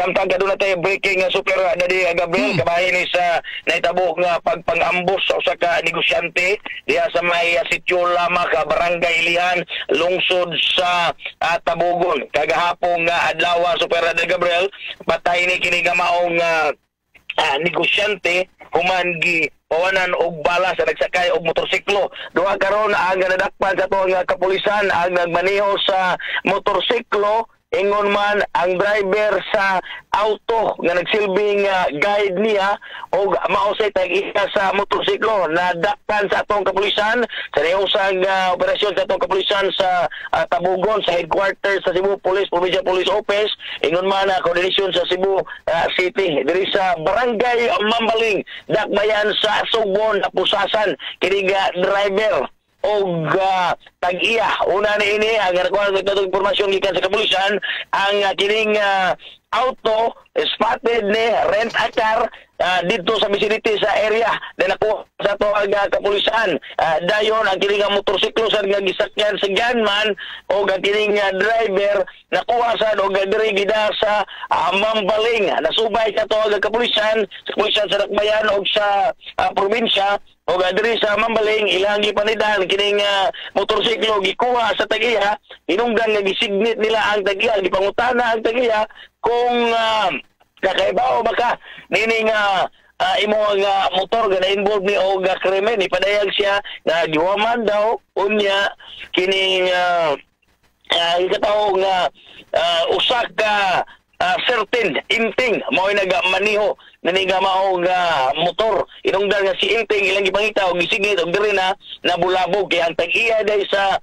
samtang kaduna tayo breaking nga super Daddy Gabriel kabahin ni sa naitabo nga pagpang-ambos sa usa ka negosyante diha sa may sitio Lama ka Barangay Ilihan lungsod sa Tabugon kagahapon nga adlaw super Daddy Gabriel patay ni kini nga maong negosyante human gi pawanan og bala sa nagsakay og motorsiklo. Duha karon ang nadakpan sa tuwang kapulisan ang nagmaneho sa motorsiklo. Ingon man ang driver sa auto nga nagsilbing guide niya o mausay tag-isa sa motorsiklo nadakpan sa atong kapulisan sa usang operasyon sa atong kapulisan sa Tabugon sa headquarters sa Cebu Police Provincial Police Office. Ingon man koordinasyon sa Cebu City diri sa Barangay Mambaling dakbayan sa Sugbon Pusasan kini driver og tag-iya una ni ini ang nakuha ng impormasyon gikan sa kapulisan ang kining auto spotted ni rent a car dito sa vicinity sa area na nakuha sa to ang kapulisan dayon ang kining motorsiklo sa nga gisakyan sa gunman o ang kining driver nakuha sa og diri gida sa Mambaling nasubay sa to ang kapulisan sa Dakbayan og sa probinsya o diri sa Mambaling ilang gipanidan kining motorsiklo gikuha sa tagiya hinungdan nga gisignit nila ang tagiya gipangutana ang tagiya kung kakaibaw baka nining imo nga motor nga na-involve ni og krimen ipadayag siya na giwaman daw unya kining ikataw nga usa ka certain inting mao nagamaniho naniga mao nga motor inungdan nga si inting ilang gipangita og gisigit og diri na nabulabog kay ang tag-iya day sa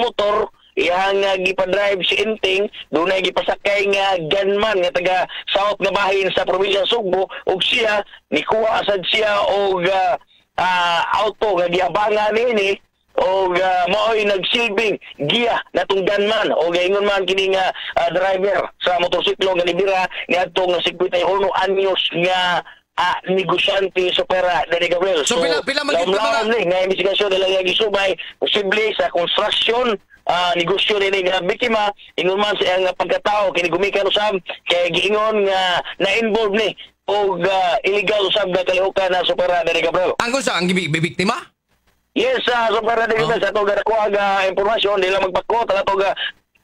motor iyang gipadrive si inting dunay gipasakay nga gunman nga taga south nga bahin sa probinsya Sugbo ug siya nikuha sad siya og auto nga giabangan ni o mao'y nagsilbing giya natong gunman o gaingon man kini nga driver sa motorsiklo nga nibira niadtong 51 anyos nga negosyante supera Daddy Gabriel. So pila maging nga investigasyon nila nga gisubay posible sa construction negosyo ni nga biktima ingon man sa iyang pagkatao kini gumikan usab kay giingon nga na-involve ni og illegal usab nga kalihukan na supera Daddy Gabriel. Ang gusto ang biktima? Yes, supera Daddy Gabriel sa to nakuha nga impormasyon nila magpako ta to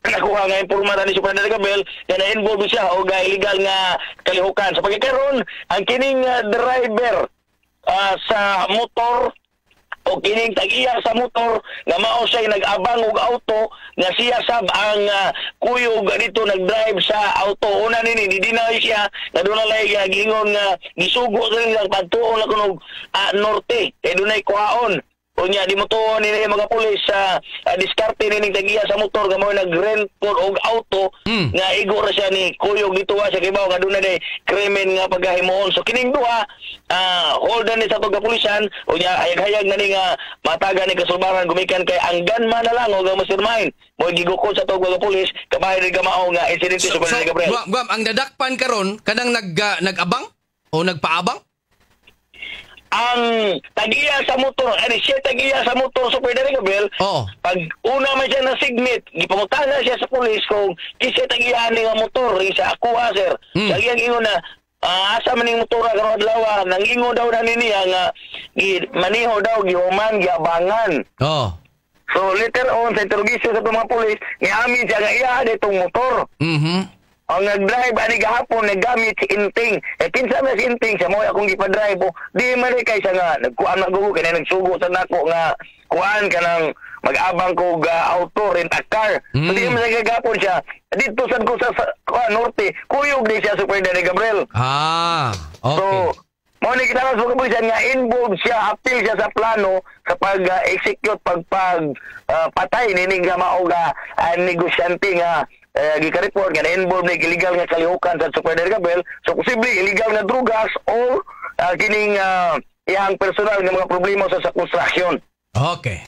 nakuha nga impormasyon ni supera Daddy Gabriel nga na-involve siya og illegal nga kalihukan sa pagkakaroon ang kining driver sa motor o kining tag-iya sa motor nga mao siya nag-abang og auto nga siya sab ang kuyog dito nag-drive sa auto una nini didinay siya nga dunay giingon nga gisugo sa pagtuon na kunog norte kay dunay kuhaon unya di mo to ni mga pulis sa diskarte ni tag-iya sa motor nga mao nag-rent og auto nga igo ra siya ni kuyog dito siya kay bawo nga dunay day krimen nga paghimuon so kining duha holdan ni sa to kapulisan unya hayag-hayag na ni nga mataga ni kasulbaran gumikan kay ang gunman na lang o nga mastermind mo gigukod sa to mga pulis kabahin ni gamao nga insidente sa Daddy Gabriel. Guam, ang dadakpan karon kanang nag-abang o nagpaabang? Ang tagiya sa motor, siya tagiya sa motor sa Daddy Gabriel. Pag una man siya na signit, gipamutana siya sa pulis kung siya tagiya ni nga motor sa akuha sir. Lagi ang ingon na asa man ning motor karon adlaw nangingo daw na niya nga maniho daw gihuman giabangan. So later on sa interrogation sa mga pulis, niamin siya nga iya ditong motor. Ang nag-drive ani gahapon naggamit si Inting. Kinsa man si Inting sa mo akong gipa-drive di man kay sa nga nagkuan na gugo kay nagsugo sa nako nga kuan kanang mag-abang ko auto rent a car. So di man gagapon siya. Dito sad ko sa norte, kuyog di siya Super Daddy Gabriel. Okay. So mo ni kita sa kapulisan nga involved siya, appeal siya sa plano sa pag-execute patay ni nga mao nga negosyante nga gika-report nga na-involved na illegal nga kalihukan sa Super Daddy Gabriel. So posible illegal nga drugas o kining iyang personal nga mga problema sa construction. Okay.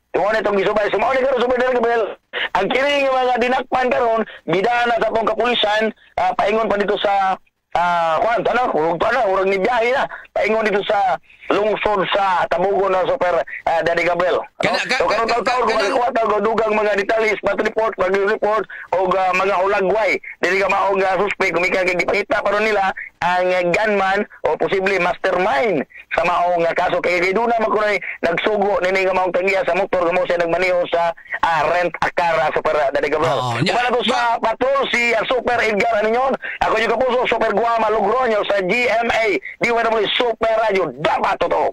Tuwan itong gisubay. So mao ni karon Super Daddy Gabriel ang kining mga dinakpan karon bidana sa atong kapulisan paingon pa dito sa urang ni biyahe na ingon dito sa lungsod sa Tabugon na Super Daddy Gabriel. So karon taw-taw ko dugang mga detalye, spot report, report o mga hulagway dili ka maong suspect kumika kay gipangita paron nila ang gunman o posible mastermind sa maong kaso kay duna man kuno nagsugo nini nga maong tanggiya sa motor kamo siya nagmaneho sa rent a car Super Daddy Gabriel. Para to sa patrol si Super Edgar Aninyon, ako yung kapuso Super Guama Logroño sa GMA DWW Super Radio dapat totoo.